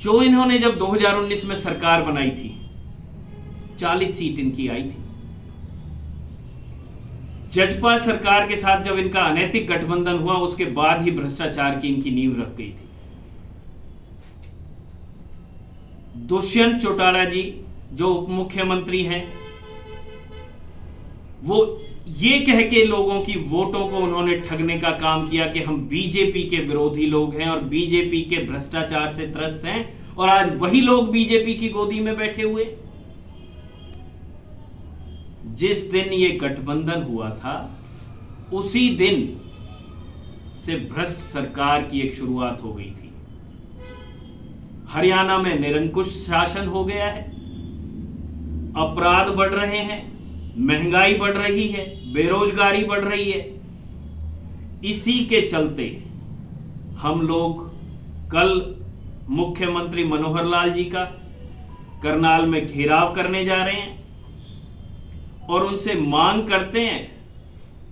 जो इन्होंने जब 2019 में सरकार बनाई थी 40 सीट इनकी आई थी। जजपा सरकार के साथ जब इनका अनैतिक गठबंधन हुआ उसके बाद ही भ्रष्टाचार की इनकी नींव रख गई थी। दुष्यंत चौटाला जी जो उप मुख्यमंत्री हैं, वो ये कह के लोगों की वोटों को उन्होंने ठगने का काम किया कि हम बीजेपी के विरोधी लोग हैं और बीजेपी के भ्रष्टाचार से त्रस्त हैं, और आज वही लोग बीजेपी की गोदी में बैठे हुए। जिस दिन ये गठबंधन हुआ था उसी दिन से भ्रष्ट सरकार की एक शुरुआत हो गई थी। हरियाणा में निरंकुश शासन हो गया है, अपराध बढ़ रहे हैं, महंगाई बढ़ रही है, बेरोजगारी बढ़ रही है। इसी के चलते हम लोग कल मुख्यमंत्री मनोहर लाल जी का करनाल में घेराव करने जा रहे हैं और उनसे मांग करते हैं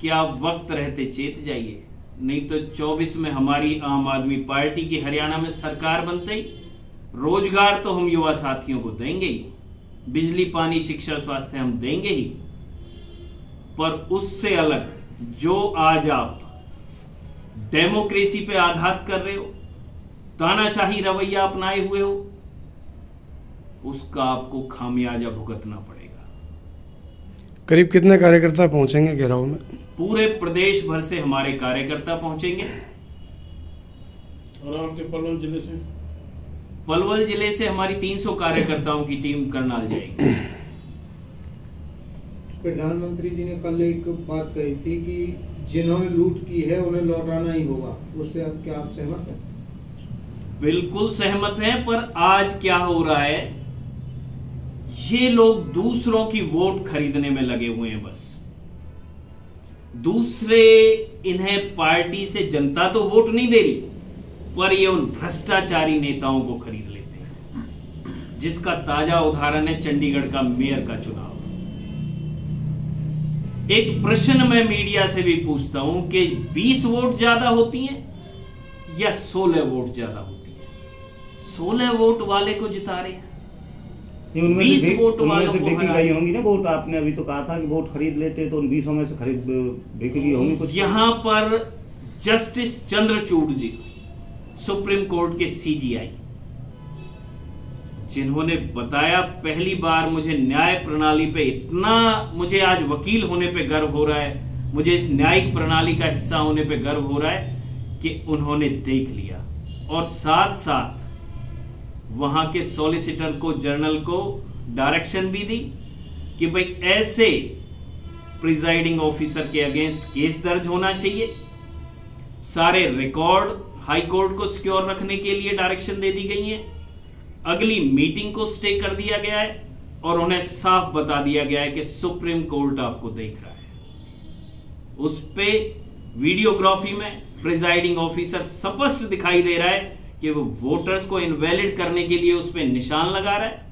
कि आप वक्त रहते चेत जाइए, नहीं तो 24 में हमारी आम आदमी पार्टी की हरियाणा में सरकार बनते ही रोजगार तो हम युवा साथियों को देंगे ही, बिजली पानी शिक्षा स्वास्थ्य हम देंगे ही, पर उससे अलग जो आज आप डेमोक्रेसी पे आघात कर रहे हो, तानाशाही रवैया अपनाए हुए हो, उसका आपको खामियाजा भुगतना पड़ेगा। करीब कितने कार्यकर्ता पहुंचेंगे घेराव में? पूरे प्रदेश भर से हमारे कार्यकर्ता पहुंचेंगे। और आपके पलवल जिले से? पलवल जिले से हमारी 300 कार्यकर्ताओं की टीम करनाल जाएगी। प्रधानमंत्री जी ने कल एक बात कही थी कि जिन्होंने लूट की है उन्हें लौटाना ही होगा, उससे क्या आप सहमत हैं? बिल्कुल सहमत हैं, पर आज क्या हो रहा है, ये लोग दूसरों की वोट खरीदने में लगे हुए हैं। बस दूसरे, इन्हें पार्टी से जनता तो वोट नहीं दे रही, पर ये उन भ्रष्टाचारी नेताओं को खरीद लेते हैं, जिसका ताजा उदाहरण है चंडीगढ़ का मेयर का चुनाव। एक प्रश्न मैं मीडिया से भी पूछता हूं कि 20 वोट ज्यादा होती हैं या 16 वोट ज्यादा होती हैं? 16 वोट वाले को जिता रहे हैं, 20 वोट वालों को हरा गई होंगी ना वोट। आपने अभी तो कहा था कि वोट खरीद लेते तो उन 20 में से खरीद बिकी होंगी कुछ। यहां पर जस्टिस चंद्रचूड़ जी, सुप्रीम कोर्ट के सीजीआई, जिन्होंने बताया, पहली बार मुझे न्याय प्रणाली पे इतना, मुझे आज वकील होने पे गर्व हो रहा है, मुझे इस न्यायिक प्रणाली का हिस्सा होने पे गर्व हो रहा है कि उन्होंने देख लिया और साथ साथ वहां के सॉलिसिटर को, जनरल को डायरेक्शन भी दी कि भाई ऐसे प्रिजाइडिंग ऑफिसर के अगेंस्ट केस दर्ज होना चाहिए। सारे रिकॉर्ड हाई कोर्ट को सिक्योर रखने के लिए डायरेक्शन दे दी गई है। अगली मीटिंग को स्टे कर दिया गया है और उन्हें साफ बता दिया गया है कि सुप्रीम कोर्ट आपको देख रहा है। उस पे वीडियोग्राफी में प्रिजाइडिंग ऑफिसर स्पष्ट दिखाई दे रहा है कि वो वोटर्स को इनवैलिड करने के लिए उस पे निशान लगा रहा है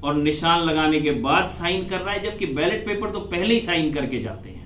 और निशान लगाने के बाद साइन कर रहा है, जबकि बैलेट पेपर तो पहले ही साइन करके जाते हैं।